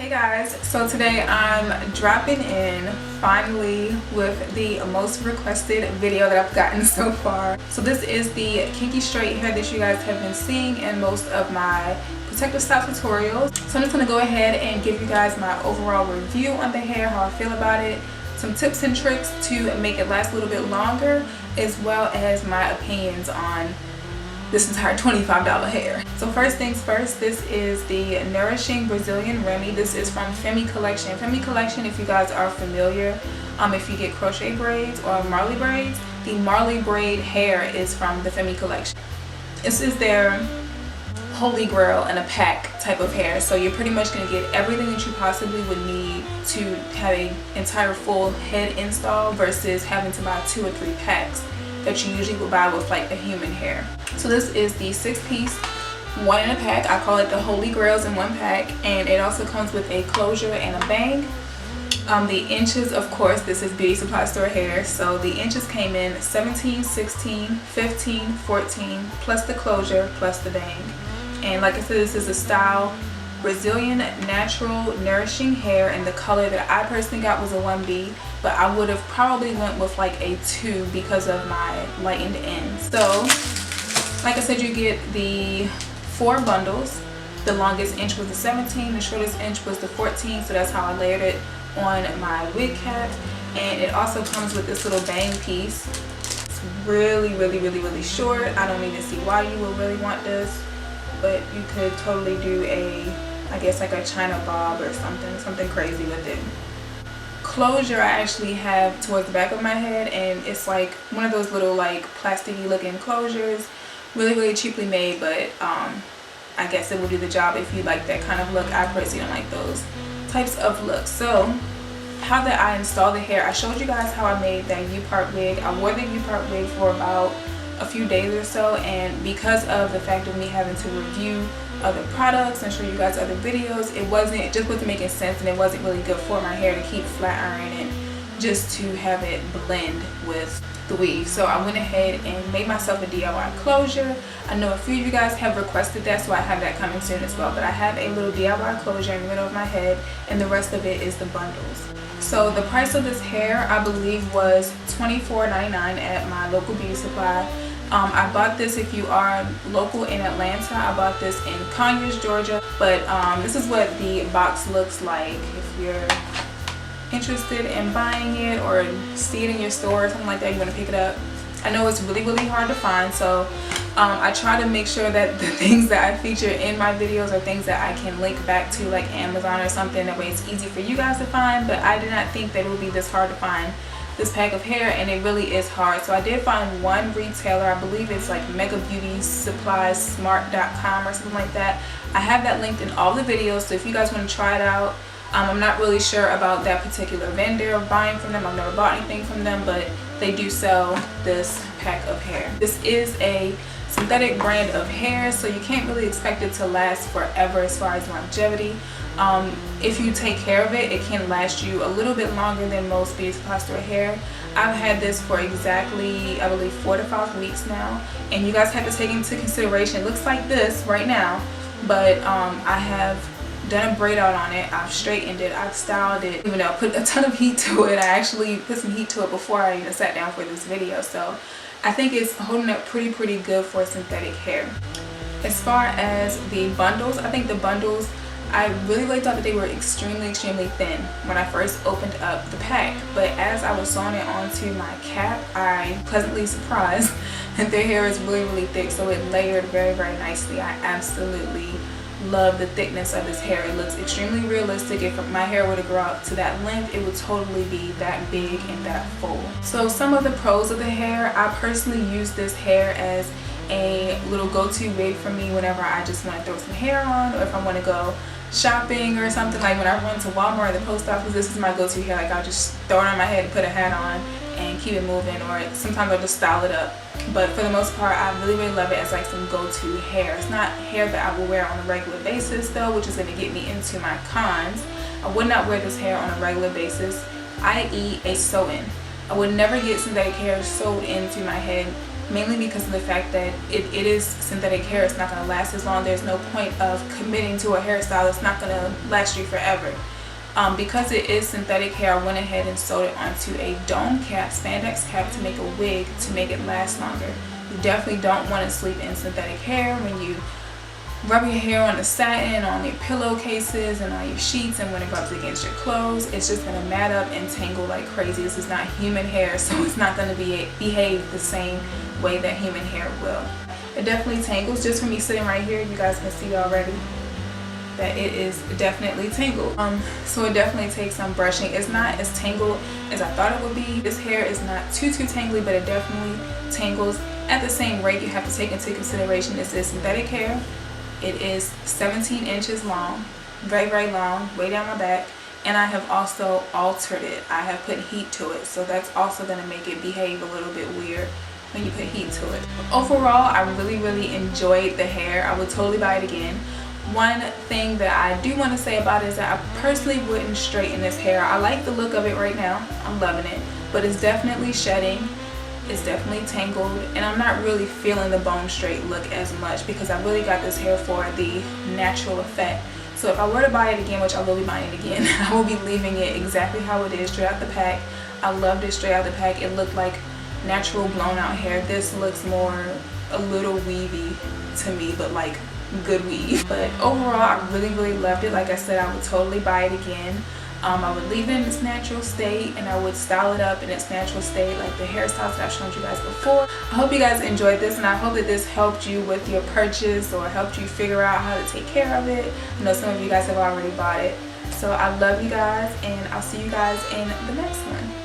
Hey guys, so today I'm dropping in finally with the most requested video that I've gotten so far. So this is the kinky straight hair that you guys have been seeing in most of my protective style tutorials. So I'm just going to go ahead and give you guys my overall review on the hair, how I feel about it, some tips and tricks to make it last a little bit longer, as well as my opinions on this entire $25 hair. So first things first, this is the Nourishing Brazilian Remy. This is from Femi collection. Femi collection, if you guys are familiar, if you get crochet braids or Marley braids, the Marley braid hair is from the Femi collection. This is their holy grail in a pack type of hair. So you're pretty much going to get everything that you possibly would need to have an entire full head install versus having to buy 2 or 3 packs that you usually would buy with like a human hair. So this is the 6-piece, 1 in a pack. I call it the Holy Grails in 1 pack, and it also comes with a closure and a bang. The inches, of course, this is beauty supply store hair, so the inches came in 17, 16, 15, 14, plus the closure, plus the bang. And like I said, this is a style Brazilian natural nourishing hair, and the color that I personally got was a 1B, but I would have probably went with like a 2 because of my lightened ends. So like I said, you get the 4 bundles. The longest inch was the 17, the shortest inch was the 14, so that's how I layered it on my wig cap. And it also comes with this little bang piece. It's really short. I don't even see why you would really want this, but you could totally do a, I guess like a China bob or something crazy with it. Closure I actually have towards the back of my head, and it's like one of those little like plasticky looking closures, really cheaply made, but I guess it will do the job if you like that kind of look. I personally don't like those types of looks. So how did I install the hair? I showed you guys how I made that U-part wig. I wore the U-part wig for about a few days or so, and because of the fact of me having to review other products and show you guys other videos, it wasn't making sense, and it wasn't really good for my hair to keep flat ironing and just to have it blend with the weave. So I went ahead and made myself a DIY closure. I know a few of you guys have requested that, so I have that coming soon as well, but I have a little DIY closure in the middle of my head, and the rest of it is the bundles. So the price of this hair, I believe, was $24.99 at my local beauty supply. I bought this, if you are local in Atlanta, I bought this in Conyers, Georgia, but this is what the box looks like if you're interested in buying it or see it in your store or something like that, you want to pick it up. I know it's really hard to find, so I try to make sure that the things that I feature in my videos are things that I can link back to, like Amazon or something, that way it's easy for you guys to find. But I did not think that it would be this hard to find this pack of hair, and it really is hard. So I did find one retailer, I believe it's like Mega Beauty Supplies Smart.com or something like that. I have that linked in all the videos, so if you guys want to try it out. I'm not really sure about that particular vendor of buying from them. I've never bought anything from them, but they do sell this pack of hair. This is a synthetic brand of hair, so you can't really expect it to last forever as far as longevity. If you take care of it, it can last you a little bit longer than most beauty supply store hair. I've had this for exactly, I believe, 4 to 5 weeks now, and you guys have to take into consideration, it looks like this right now, but I have done a braid out on it, I've straightened it, I've styled it, even though I put a ton of heat to it. I actually put some heat to it before I even sat down for this video, so I think it's holding up pretty good for synthetic hair. As far as the bundles, I think the bundles, I really thought that they were extremely thin when I first opened up the pack, but as I was sewing it onto my cap, I pleasantly surprised that their hair is really thick, so it layered very nicely. I absolutely love the thickness of this hair. It looks extremely realistic. If my hair were to grow up to that length, it would totally be that big and that full. So some of the pros of the hair, I personally use this hair as a little go-to wig for me whenever I just want to throw some hair on, or if I want to go shopping or something. Like when I run to Walmart or the post office, this is my go-to hair. Like I'll just throw it on my head and put a hat on and keep it moving, or sometimes I'll just style it up. But for the most part, I really love it as like some go-to hair. It's not hair that I will wear on a regular basis though, which is going to get me into my cons. I would not wear this hair on a regular basis, i.e. a sew-in. I would never get synthetic hair sewed into my head mainly because of the fact that it is synthetic hair. It's not going to last as long. There's no point of committing to a hairstyle that's not going to last you forever. Because it is synthetic hair, I went ahead and sewed it onto a dome cap, spandex cap, to make a wig to make it last longer. You definitely don't want to sleep in synthetic hair when you rub your hair on the satin, on your pillowcases, and on your sheets, and when it rubs against your clothes, it's just going to mat up and tangle like crazy. This is not human hair, so it's not going to behave the same way that human hair will. It definitely tangles. Just from me sitting right here, you guys can see already that it is definitely tangled. So it definitely takes some brushing. It's not as tangled as I thought it would be. This hair is not too tangly, but it definitely tangles at the same rate. You have to take into consideration this is synthetic hair. It is 17 inches long, very, very long, way down my back. And I have also altered it. I have put heat to it. So that's also going to make it behave a little bit weird when you put heat to it. Overall, I really, really enjoyed the hair. I would totally buy it again. One thing that I do want to say about it is that I personally wouldn't straighten this hair. I like the look of it right now. I'm loving it. But it's definitely shedding. It's definitely tangled, and I'm not really feeling the bone straight look as much because I really got this hair for the natural effect. So if I were to buy it again, which I will be buying it again, I will be leaving it exactly how it is, straight out the pack. I loved it straight out the pack. It looked like natural blown out hair. This looks more a little weavy to me, but like good weave. But overall, I really, really loved it. Like I said, I would totally buy it again. I would leave it in its natural state, and I would style it up in its natural state like the hairstyles that I've shown you guys before. I hope you guys enjoyed this, and I hope that this helped you with your purchase or helped you figure out how to take care of it. I know some of you guys have already bought it. So I love you guys, and I'll see you guys in the next one.